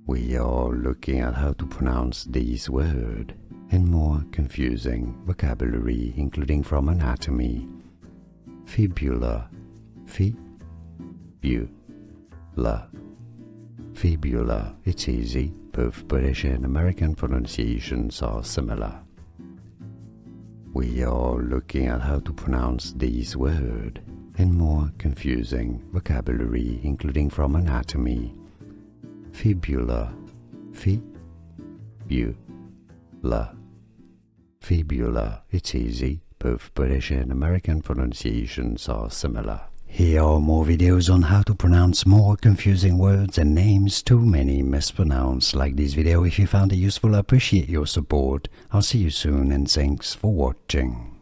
We are looking at how to pronounce this word and more confusing vocabulary, including from anatomy. Fibula, fibula, fibula. It's easy. Both British and American pronunciations are similar. We are looking at how to pronounce this word and more confusing vocabulary, including from anatomy. Fibula, fibula, fibula. It's easy. Both British and American pronunciations are similar. Here are more videos on how to pronounce more confusing words and names too many mispronounced. Like this video if you found it useful. I appreciate your support. I'll see you soon and thanks for watching.